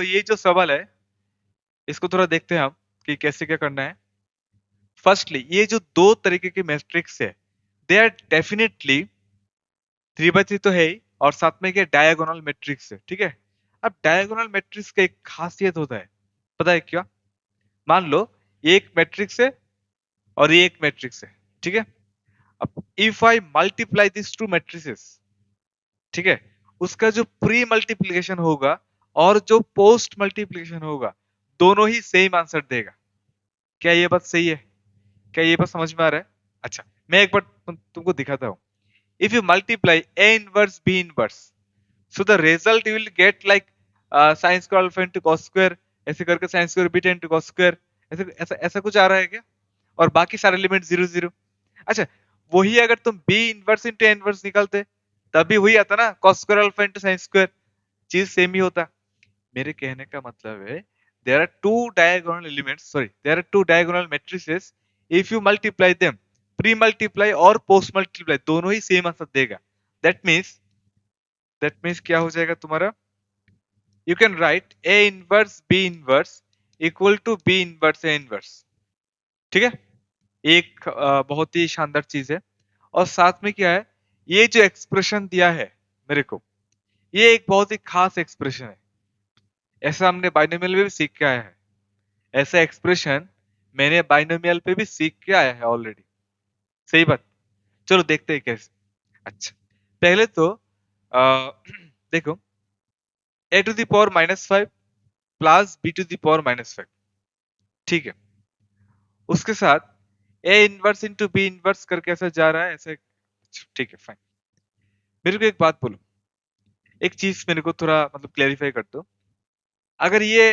ये जो सवाल है इसको थोड़ा देखते हैं हम कि कैसे क्या करना है। फर्स्टली ये जो दो तरीके के मैट्रिक्स है दे आर डेफिनेटली 3 by 3 तो है ही, और साथ में क्या डायगोनल मैट्रिक्स है, ठीक है। अब डायगोनल मैट्रिक्स का एक खासियत होता है, पता है क्या? मान लो ये एक मैट्रिक्स है और ये एक मैट्रिक्स है, ठीक है। अब if I multiply this to matrices, ठीक है, उसका जो प्री मल्टीप्लिकेशन होगा और जो पोस्ट मल्टीप्लिकेशन होगा दोनों ही सेम आंसर देगा। क्या ये बात सही है? क्या ये बात समझ में आ रहा है? अच्छा, मैं एक बार तुमको दिखाता हूँ। If you multiply a inverse b inverse, so the result you will get like sin square alpha into cos square, ऐसे करके sin square beta into cos square, ऐसे ऐसा ऐसा कुछ आ रहा है क्या? और बाकी सारे एलिमेंट जीरो जीरो। अच्छा, वही अगर तुम b inverse into a inverse निकालते तभी वही आता ना, cos square alpha into sin square, चीज सेम ही होता। मेरे कहने का मतलब है there are two diagonal elements, sorry, there are two diagonal matrices, if you multiply them, pre multiply और पोस्ट मल्टीप्लाई दोनों ही सेम आंसर देगा। दैट मीन्स क्या हो जाएगा तुम्हारा? You can write a inverse b inverse equal to b inverse a inverse, ठीक है। एक बहुत ही शानदार चीज है। और साथ में क्या है, ये जो एक्सप्रेशन दिया है मेरे को, ये एक बहुत ही खास एक्सप्रेशन है। ऐसा हमने बाइनोमियल में भी सीख के आया है, ऐसा एक्सप्रेशन मैंने बाइनोमियल पे भी सीख के आया है ऑलरेडी। सही बात। चलो देखते हैं कैसे। अच्छा, पहले तो आ, देखो, a to the power -5 plus b to the power -5, ठीक है। उसके साथ a inverse into b inverse करके ऐसा जा रहा है ऐसे, ठीक है फाइन। मेरे को एक बात बोलो, एक चीज मेरे को थोड़ा मतलब क्लेरिफाई कर दो। अगर ये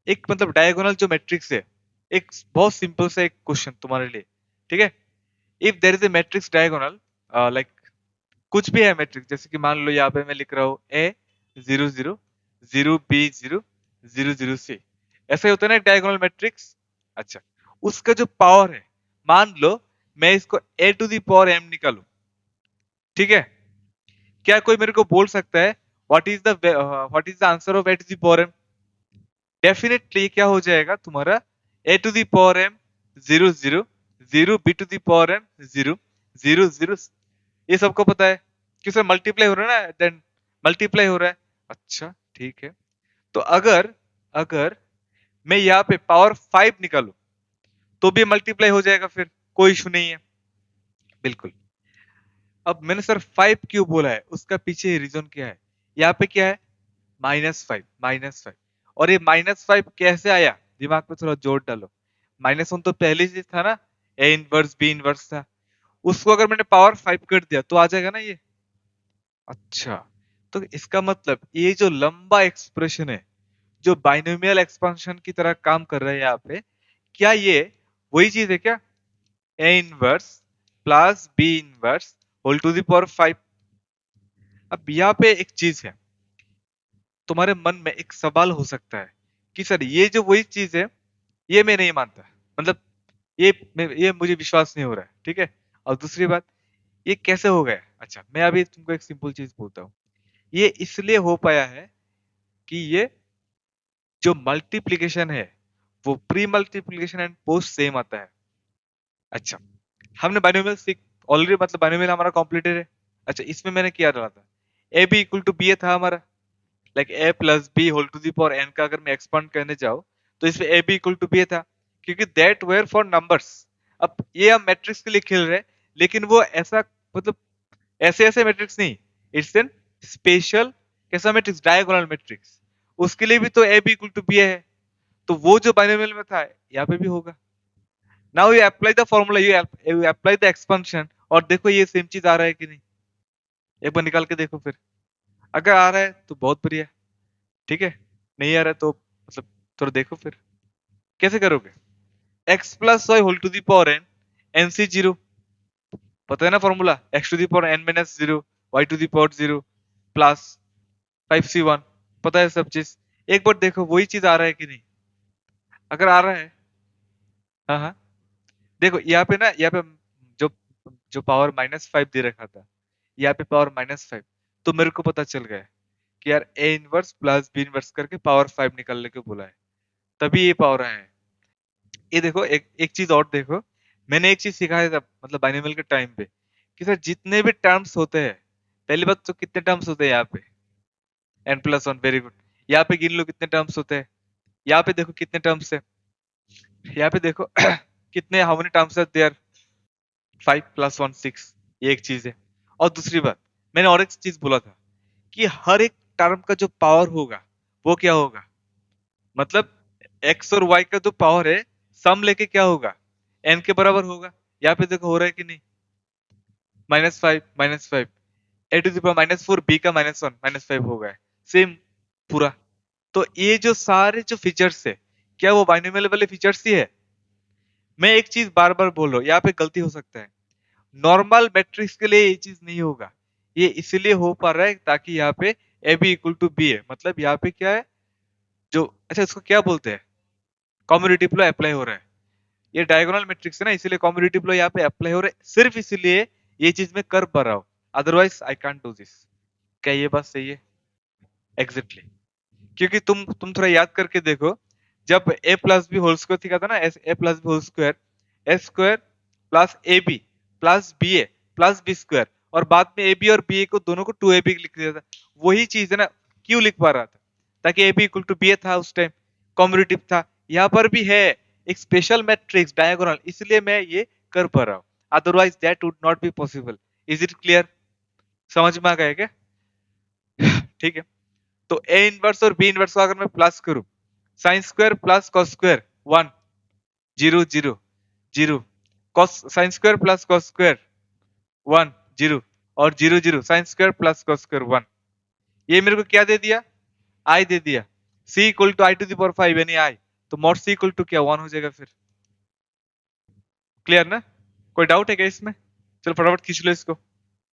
एक मतलब डायगोनल जो मैट्रिक्स है, एक बहुत सिंपल सा एक क्वेश्चन तुम्हारे लिए, ठीक है। If there is a matrix diagonal, like कुछ भी है मैट्रिक्स, जैसे कि मान लो यहाँ पे मैं लिख रहा हूँ ए 0 0 0 b 0 0 0 c, ऐसा ही होता है ना एक डायगोनल मैट्रिक्स। अच्छा, उसका जो पावर है, मान लो मैं इसको a to the power m निकालू, ठीक है। क्या कोई मेरे को बोल सकता है what is the answer of a to the power m? Definitely क्या हो जाएगा तुम्हारा, a to the power m 0 0 0, b to the power m 0 0 0। ये सबको पता है कि सर मल्टीप्लाई हो रहा है ना, देन मल्टीप्लाई हो रहा है। अच्छा ठीक है, तो अगर अगर मैं यहाँ पे पावर 5 निकालू तो भी मल्टीप्लाई हो जाएगा, फिर कोई इशू नहीं है। बिल्कुल। अब मैंने सर 5 क्यों बोला है, उसका पीछे रीजन क्या है? यहाँ पे क्या है, -5 और ये -5 कैसे आया, दिमाग पे थोड़ा जोर डालो। -1 तो पहले से था ना, ए इनवर्स बी इनवर्स था, उसको अगर मैंने पावर 5 कर दिया तो आ जाएगा ना ये। अच्छा, तो इसका मतलब ये जो लंबा एक्सप्रेशन है जो बाइनोमियल एक्सपेंशन की तरह काम कर रहा है यहाँ पे, क्या ये वही चीज है क्या? A inverse plus b inverse whole to the power 5। अब यहाँ पे एक चीज है, तुम्हारे मन में एक सवाल हो सकता है कि सर ये जो वही चीज है, ये मैं नहीं मानता, मतलब ये मुझे विश्वास नहीं हो रहा है, ठीक है। और दूसरी बात, ये कैसे हो गया? अच्छा, मैं अभी तुमको एक सिंपल चीज बोलता हूँ। ये इसलिए हो पाया है कि ये जो मल्टीप्लिकेशन है वो pre multiplication and post same आता है। अच्छा, हमने बाइनोमियल सीख ऑलरेडी, मतलब बाइनोमियल हमारा कॉम्प्लीटेड है। अच्छा, इसमें मैंने क्या डाला था, a B equal to b था हमारा, like a plus B whole to the power n का अगर मैं एक्सपांड करने जाऊं तो इसमें a B equal to b था, क्योंकि दैट वेयर फॉर नंबर्स। अब ये हम मैट्रिक्स के लिए खेल रहे हैं, लेकिन वो ऐसा मतलब ऐसे ऐसे मैट्रिक्स नहीं, इट्स एन स्पेशल कैसा मैट्रिक्स, डायगोनल मैट्रिक्स। उसके लिए भी तो a B equal to b है, तो वो जो बाइनोमियल में था यहाँ पे भी होगा। Now you apply the formula, you apply the expansion, और देखो ये सेम चीज आ रहा है कि नहीं। एक बार निकाल के देखो फिर, अगर आ रहा है तो बहुत बढ़िया, ठीक है। नहीं आ रहा है तो मतलब थोड़ा देखो फिर कैसे करोगे। X plus y whole to the power n, n c zero, पता है ना formula, x to the power n minus zero, y to the power zero plus 5c1, पता है सब चीज। एक बार देखो वही चीज आ रहा है कि नहीं। अगर आ रहा है, हाँ हाँ, देखो यहाँ पे ना, यहाँ पे जो जो पावर -5 दे रखा था, यहाँ पे पावर -5, तो मेरे को पता चल गया कि यार a inverse plus b inverse करके पावर 5 निकालने को बोला है, तभी ये पावर आया है। ये देखो, एक एक चीज और देखो, मैंने एक चीज सिखाया था मतलब बाइनोमियल के टाइम पे, कि सर जितने भी टर्म्स होते हैं, पहली बात तो कितने टर्म्स होते हैं यहाँ पे, n+1, वेरी गुड। यहाँ पे गिन लो कितने टर्म्स होते हैं, यहाँ पे देखो कितने टर्म्स है, यहाँ पे देखो कितने, हाउ मेनी टर्म्स है देयर, 5 + 1 6। ये एक चीज है। और दूसरी बात, मैंने और एक चीज बोला था कि हर एक टर्म का जो पावर होगा वो क्या होगा, मतलब एक्स और वाई का जो पावर है, सम लेके क्या होगा, एन के बराबर होगा। यहाँ पे देखो हो रहा है कि नहीं, -5 -5, a⁻⁴ b का -1 -5 हो गया, सेम पूरा। तो ये जो सारे जो फीचर्स है, क्या वो बाइनोमियल वाले फीचर्स ही है? मैं एक चीज बार बार बोल रहा हूँ, यहाँ पे गलती हो सकता है, नॉर्मल मैट्रिक्स के लिए ये चीज नहीं होगा। ये इसलिए हो पा रहा है ताकि यहाँ पे a B equal to b है, मतलब यहाँ पे क्या है, जो अच्छा इसको क्या बोलते हैं, कम्यूटेटिव लॉ अप्लाई हो रहा है। ये डायगोनल मैट्रिक्स है ना, इसीलिए कम्यूटेटिव लॉ यहाँ पे अप्लाई हो रहा है, सिर्फ इसलिए ये चीज मैं कर पा रहा हूँ, otherwise I can't do this. क्या ये बात सही है? Exactly exactly. क्योंकि तुम थोड़ा याद करके देखो, जब A plus B whole square दिखा था ना, A plus B whole square, A square plus A B plus B A plus B square, और बाद में ए बी और बी ए को दोनों को 2ab लिख दिया था। वही चीज है ना, क्यों लिख पा रहा था, ताकि A B equal to B A था उस टाइम, कॉम्यूटेटिव था। यहाँ पर भी है एक स्पेशल मैट्रिक्स डायगोनल, इसलिए मैं ये कर पा रहा हूँ, otherwise that would not be possible. Is it clear? समझ में आ गया क्या? ठीक है। तो ए इनवर्स और बी इनवर्स को अगर मैं प्लस करूं, sine square plus cos square 1 0 0 0, cos sine square plus cos square 1 0, और 0 0 sine square plus cos square 1। ये मेरे को क्या दे दिया, आई दे दिया। c इक्वल टू i⁵ यानी आई, तो मॉड c इक्वल टू क्या 1 हो जाएगा फिर। क्लियर ना? कोई डाउट है क्या इसमें? चलो फटाफट खींच लो इसको।